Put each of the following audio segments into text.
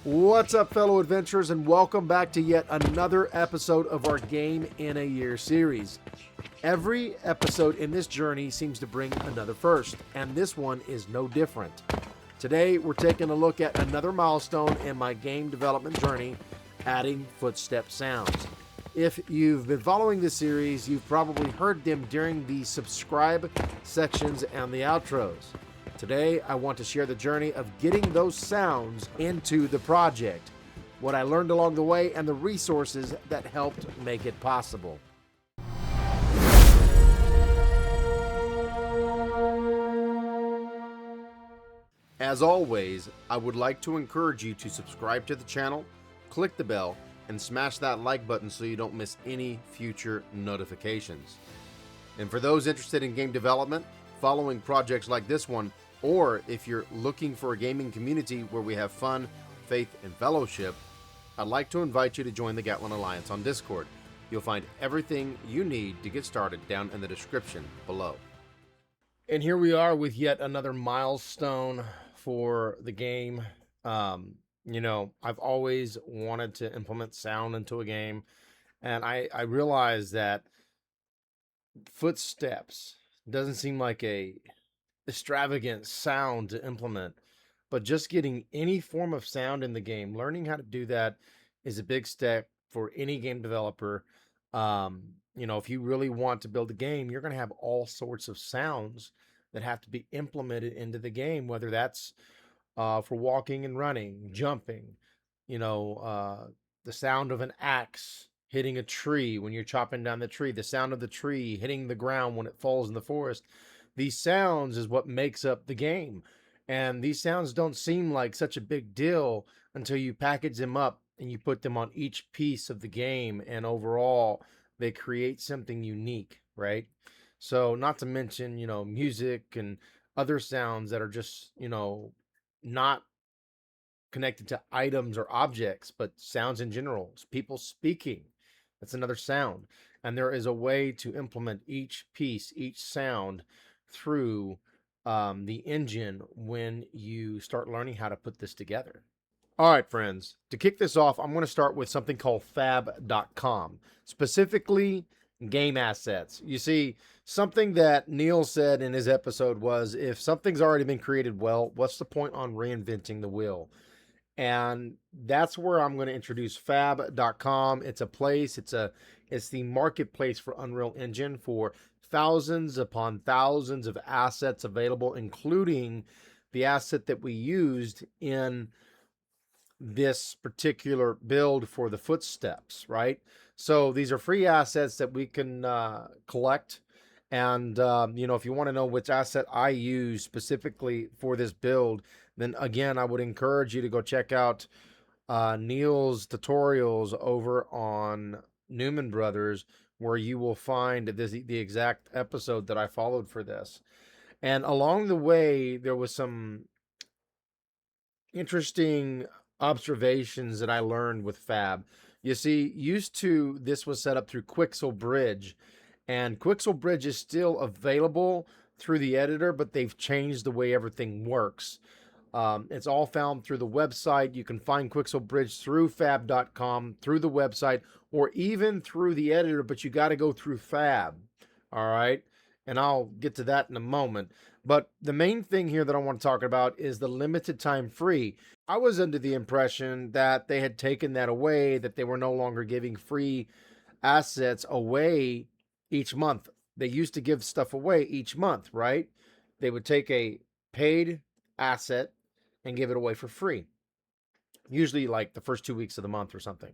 What's up, fellow adventurers, and welcome back to yet another episode of our Game in a Year series. Every episode in this journey seems to bring another first, and this one is no different. Today, we're taking a look at another milestone in my game development journey, adding footstep sounds. If you've been following this series, you've probably heard them during the subscribe sections and the outros. Today, I want to share the journey of getting those sounds into the project, what I learned along the way, and the resources that helped make it possible. As always, I would like to encourage you to subscribe to the channel, click the bell, and smash that like button so you don't miss any future notifications. And for those interested in game development, following projects like this one, or if you're looking for a gaming community where we have fun, faith, and fellowship, I'd like to invite you to join the Gatlin Alliance on Discord. You'll find everything you need to get started down in the description below. And here we are with yet another milestone for the game. I've always wanted to implement sound into a game, and I realized that footsteps doesn't seem like a extravagant sound to implement, but just getting any form of sound in the game, learning how to do that is a big step for any game developer. If you really want to build a game, you're going to have all sorts of sounds that have to be implemented into the game, whether that's for walking and running, jumping, the sound of an axe hitting a tree when you're chopping down the tree, the sound of the tree hitting the ground when it falls in the forest. These sounds is what makes up the game. And these sounds don't seem like such a big deal until you package them up and you put them on each piece of the game. And overall, they create something unique, right? So not to mention, music and other sounds that are just, not connected to items or objects, but sounds in general. People speaking, that's another sound. And there is a way to implement each piece, each sound through the engine when you start learning how to put this together. All right, friends, to kick this off, I'm going to start with something called fab.com, specifically game assets. You see, something that Neil said in his episode was, if something's already been created well, what's the point on reinventing the wheel? And that's where I'm going to introduce fab.com. It's a place, it's the marketplace for Unreal Engine for thousands upon thousands of assets available, including the asset that we used in this particular build for the footsteps, right? So these are free assets that we can collect. And, if you want to know which asset I use specifically for this build, then again, I would encourage you to go check out Neil's tutorials over on Numen Brothers, where you will find the exact episode that I followed for this. And along the way, there was some interesting observations that I learned with Fab. You see, this was set up through Quixel Bridge, and Quixel Bridge is still available through the editor, but they've changed the way everything works. It's all found through the website. You can find Quixel Bridge through fab.com, through the website, or even through the editor, but you got to go through Fab. All right. And I'll get to that in a moment. But the main thing here that I want to talk about is the limited time free. I was under the impression that they had taken that away, that they were no longer giving free assets away each month. They used to give stuff away each month, right? They would take a paid asset and give it away for free, usually like the first 2 weeks of the month or something.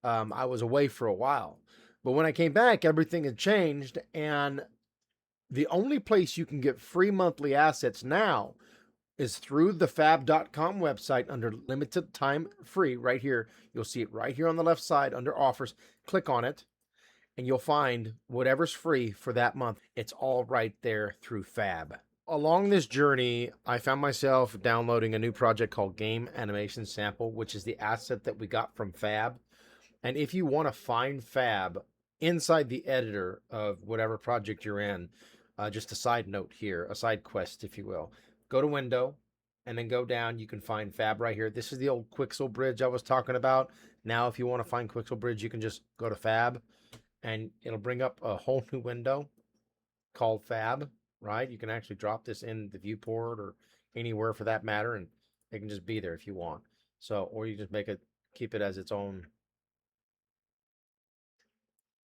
I was away for a while, but when I came back, everything had changed, and the only place you can get free monthly assets now is through the fab.com website under limited time free. Right here, you'll see it right here on the left side under offers. Click on it and you'll find whatever's free for that month. It's all right there through Fab. Along this journey, I found myself downloading a new project called Game Animation Sample, which is the asset that we got from Fab. And if you want to find Fab inside the editor of whatever project you're in, just a side note here, a side quest, if you will, go to Window and then go down. You can find Fab right here. This is the old Quixel bridge I was talking about. Now, if you want to find Quixel bridge, you can just go to Fab, and it'll bring up a whole new window called Fab, right? You can actually drop this in the viewport or anywhere for that matter, and it can just be there if you want. So, or you just keep it as its own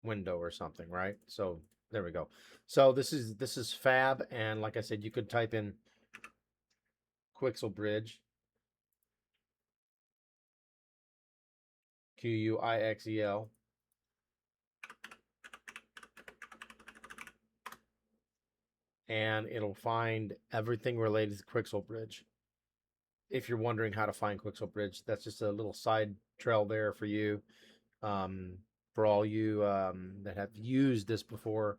window or something, right? So there we go. So this is Fab, and like I said, you could type in Quixel Bridge, Quixel, and it'll find everything related to Quixel Bridge. If you're wondering how to find Quixel Bridge, that's just a little side trail there for you. For all you that have used this before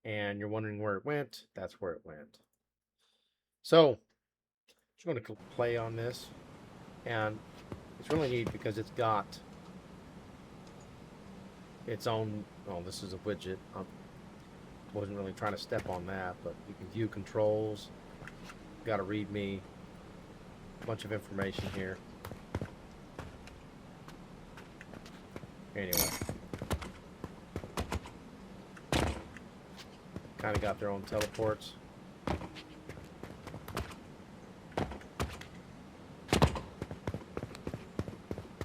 and you're wondering where it went, that's where it went. So, just going to play on this, and it's really neat because it's got its own, oh, this is a widget. I wasn't really trying to step on that, but you can view controls, got a README, a bunch of information here. Anyway. Kind of got their own teleports.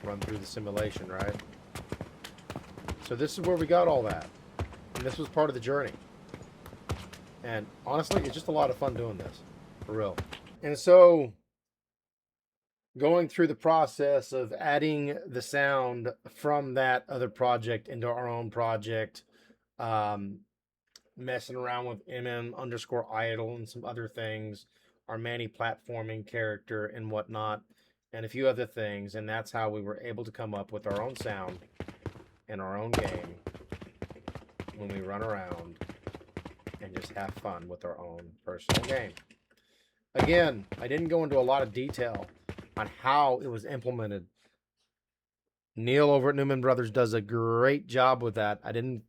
Run through the simulation, right? So this is where we got all that. And this was part of the journey. And honestly, it's just a lot of fun doing this. For real. And so, going through the process of adding the sound from that other project into our own project, messing around with MM_idle and some other things, our Manny platforming character and whatnot, and a few other things, and that's how we were able to come up with our own sound in our own game when we run around and just have fun with our own personal game. Again, I didn't go into a lot of detail on how it was implemented. Neil over at Numen Brothers does a great job with that. I didn't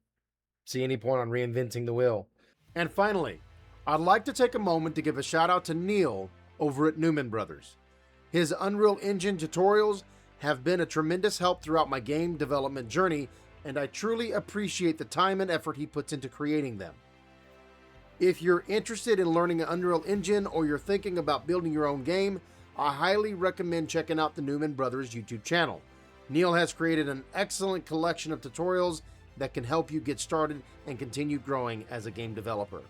see any point on reinventing the wheel. And finally, I'd like to take a moment to give a shout out to Neil over at Numen Brothers. His Unreal Engine tutorials have been a tremendous help throughout my game development journey, and I truly appreciate the time and effort he puts into creating them. If you're interested in learning Unreal Engine or you're thinking about building your own game, I highly recommend checking out the Numen Brothers YouTube channel. Neil has created an excellent collection of tutorials that can help you get started and continue growing as a game developer.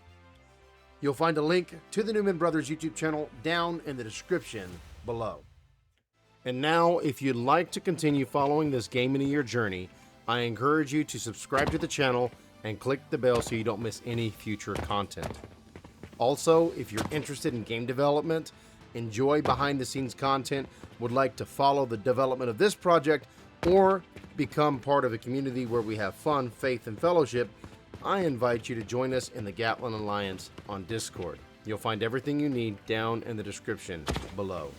You'll find a link to the Numen Brothers YouTube channel down in the description below. And now, if you'd like to continue following this Game in a Year journey, I encourage you to subscribe to the channel and click the bell so you don't miss any future content. Also, if you're interested in game development, enjoy behind-the-scenes content, would like to follow the development of this project, or become part of a community where we have fun, faith, and fellowship, I invite you to join us in the Gatlin Alliance on Discord. You'll find everything you need down in the description below.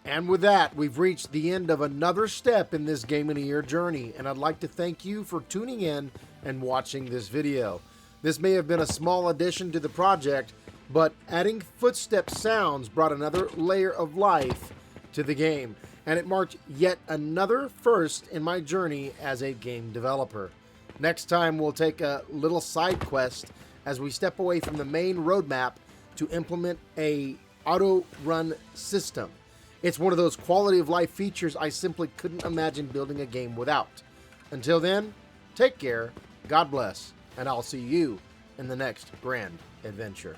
And with that, we've reached the end of another step in this Game in a Year journey, and I'd like to thank you for tuning in and watching this video. This may have been a small addition to the project, but adding Footstep sounds brought another layer of life to the game, and it marked yet another first in my journey as a game developer. Next time, we'll take a little side quest as we step away from the main roadmap to implement a auto-run system. It's one of those quality of life features I simply couldn't imagine building a game without. Until then, take care, God bless, and I'll see you in the next grand adventure.